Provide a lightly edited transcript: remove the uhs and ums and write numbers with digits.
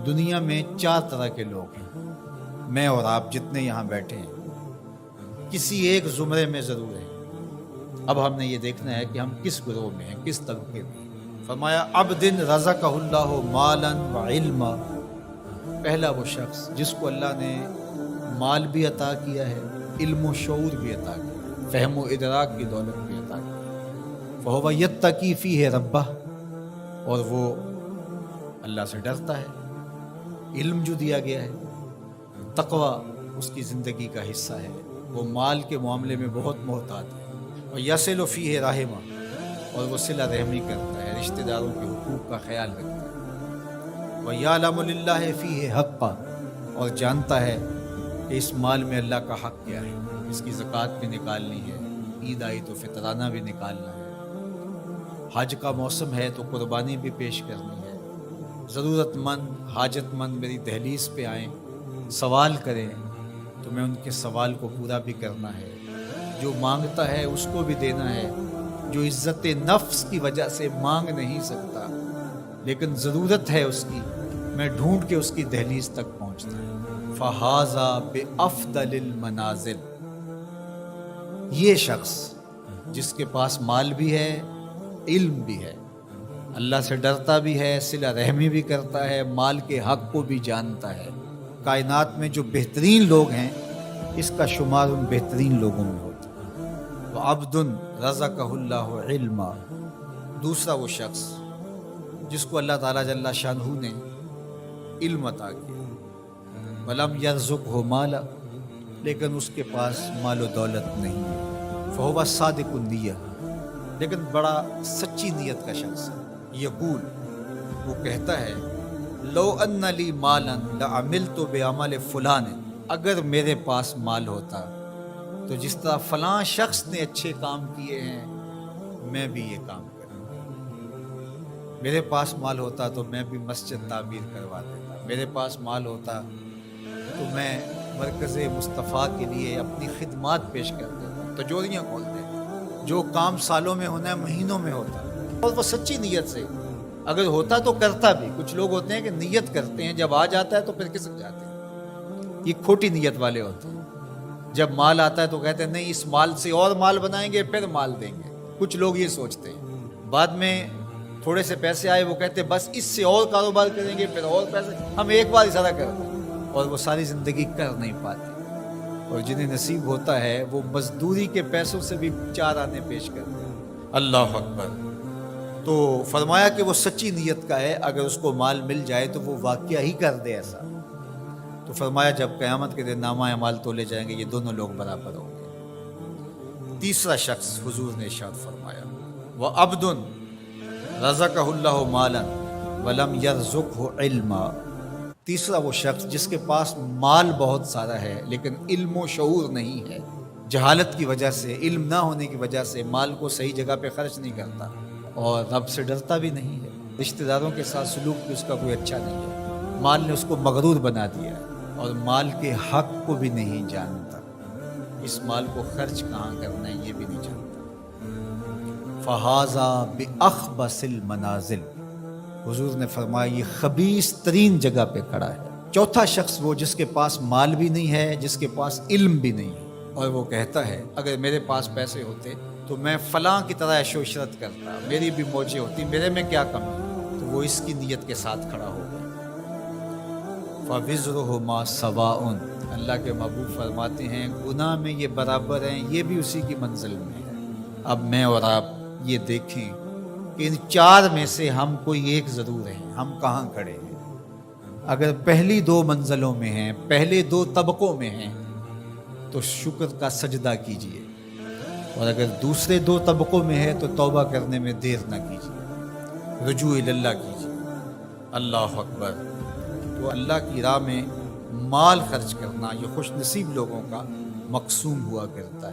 دنیا میں 4 طرح کے لوگ ہیں، میں اور آپ جتنے یہاں بیٹھے ہیں کسی ایک زمرے میں ضرور ہیں۔ اب ہم نے یہ دیکھنا ہے کہ ہم کس گروہ میں ہیں، کس طبقے میں ہیں۔ فرمایا عبد رزقہ اللہ مالا و علما، پہلا وہ شخص جس کو اللہ نے مال بھی عطا کیا ہے، علم و شعور بھی عطا کیا، فہم و ادراک کی دولت بھی عطا کی، فہو یتقی فیہ ربہ، اور وہ اللہ سے ڈرتا ہے، علم جو دیا گیا ہے، تقوی اس کی زندگی کا حصہ ہے، وہ مال کے معاملے میں بہت محتاط ہے، اور یصل فیہ رحمہ، اور وہ صلہ رحمی کرتا ہے، رشتہ داروں کے حقوق کا خیال رکھتا ہے، وَيَعْلَمُ لِلَّهِ فِيهِ حَقًّا، اور جانتا ہے کہ اس مال میں اللہ کا حق کیا ہے، اس کی زکوٰۃ بھی نکالنی ہے، عید آئی تو فطرانہ بھی نکالنا ہے، حج کا موسم ہے تو قربانی بھی پیش کرنی ہے، ضرورت مند حاجت مند میری دہلیز پہ آئیں، سوال کریں تو میں ان کے سوال کو پورا بھی کرنا ہے، جو مانگتا ہے اس کو بھی دینا ہے، جو عزت نفس کی وجہ سے مانگ نہیں سکتا لیکن ضرورت ہے اس کی، میں ڈھونڈ کے اس کی دہلیز تک پہنچتا ہے، فَهَذَا بِأَفْضَلِ الْمَنَازِلِ، یہ شخص جس کے پاس مال بھی ہے، علم بھی ہے، اللہ سے ڈرتا بھی ہے، صلہ رحمی بھی کرتا ہے، مال کے حق کو بھی جانتا ہے، کائنات میں جو بہترین لوگ ہیں اس کا شمار ان بہترین لوگوں میں ہوتا ہے۔ وَعَبْدٌ رَزَقَهُ اللَّهُ عِلْمًا، دوسرا وہ شخص جس کو اللہ تعالیٰ جل شانہ نے علم عطا کیا، وَلَمْ يَرْزُقْهُ مَالًا، لیکن اس کے پاس مال و دولت نہیں ہے، فَهُوَ صَادِقُ النِّيَّةِ، لیکن بڑا سچی نیت کا شخص ہے، یقول، وہ کہتا ہے، لو ان لی مالا لعملت بعمل فلان، اگر میرے پاس مال ہوتا تو جس طرح فلاں شخص نے اچھے کام کیے ہیں میں بھی یہ کام کروں، میرے پاس مال ہوتا تو میں بھی مسجد تعمیر کروا دیتا، میرے پاس مال ہوتا تو میں مرکز مصطفیٰ کے لیے اپنی خدمات پیش کر دیتا، تجوریاں کھول دیتا، جو کام سالوں میں ہونا ہے مہینوں میں ہوتا، اور وہ سچی نیت سے اگر ہوتا تو کرتا بھی۔ کچھ لوگ ہوتے ہیں کہ نیت کرتے ہیں، جب آ جاتا ہے تو پھر کسک جاتے ہیں، یہ کھوٹی نیت والے ہوتے ہیں، جب مال آتا ہے تو کہتے ہیں نہیں اس مال سے اور مال بنائیں گے پھر مال دیں گے، کچھ لوگ یہ سوچتے ہیں، بعد میں تھوڑے سے پیسے آئے وہ کہتے ہیں بس اس سے اور کاروبار کریں گے پھر اور پیسے، ہم ایک بار اشارہ کرتے ہیں اور وہ ساری زندگی کر نہیں پاتے، اور جنہیں نصیب ہوتا ہے وہ مزدوری کے پیسوں سے بھی 4 آنے پیش کرتے ہیں۔ اللہ اکبر۔ تو فرمایا کہ وہ سچی نیت کا ہے، اگر اس کو مال مل جائے تو وہ واقعہ ہی کر دے ایسا، تو فرمایا جب قیامت کے دن نامہ اعمال تولے جائیں گے یہ دونوں لوگ برابر ہوں گے۔ تیسرا شخص حضور نے ارشاد فرمایا، وَعَبْدٌ رَزَقَهُ اللَّهُ مَالًا وَلَمْ يَرْزُقْهُ عِلْمًا، تیسرا وہ شخص جس کے پاس مال بہت سارا ہے لیکن علم و شعور نہیں ہے، جہالت کی وجہ سے، علم نہ ہونے کی وجہ سے مال کو صحیح جگہ پہ خرچ نہیں کرتا، اور رب سے ڈرتا بھی نہیں ہے، رشتہ داروں کے ساتھ سلوک بھی اس کا کوئی اچھا نہیں ہے، مال نے اس کو مغرور بنا دیا ہے، اور مال کے حق کو بھی نہیں جانتا، اس مال کو خرچ کہاں کرنا ہے یہ بھی نہیں جانتا۔ فَهَذَا بِأَخْبَثِ الْمَنَازِلِ، حضور نے فرمایا یہ خبیث ترین جگہ پہ کھڑا ہے۔ چوتھا شخص وہ جس کے پاس مال بھی نہیں ہے، جس کے پاس علم بھی نہیں ہے، اور وہ کہتا ہے اگر میرے پاس پیسے ہوتے تو میں فلاں کی طرح عیش و عشرت کرتا، میری بھی موجیں ہوتی، میرے میں کیا کمی، تو وہ اس کی نیت کے ساتھ کھڑا ہوگا۔ فَوِزْرُهُ مَا سَوَاءٌ، اللہ کے محبوب فرماتے ہیں گناہ میں یہ برابر ہیں، یہ بھی اسی کی منزل میں ہے۔ اب میں اور آپ یہ دیکھیں کہ ان 4 میں سے ہم کوئی ایک ضرور ہیں، ہم کہاں کھڑے ہیں؟ اگر پہلی 2 منزلوں میں ہیں، پہلے 2 طبقوں میں ہیں تو شکر کا سجدہ کیجئے، اور اگر دوسرے 2 طبقوں میں ہے تو توبہ کرنے میں دیر نہ کیجیے، رجوع اللہ کیجیے۔ اللہ اکبر۔ تو اللہ کی راہ میں مال خرچ کرنا یہ خوش نصیب لوگوں کا مقسوم ہوا کرتا ہے۔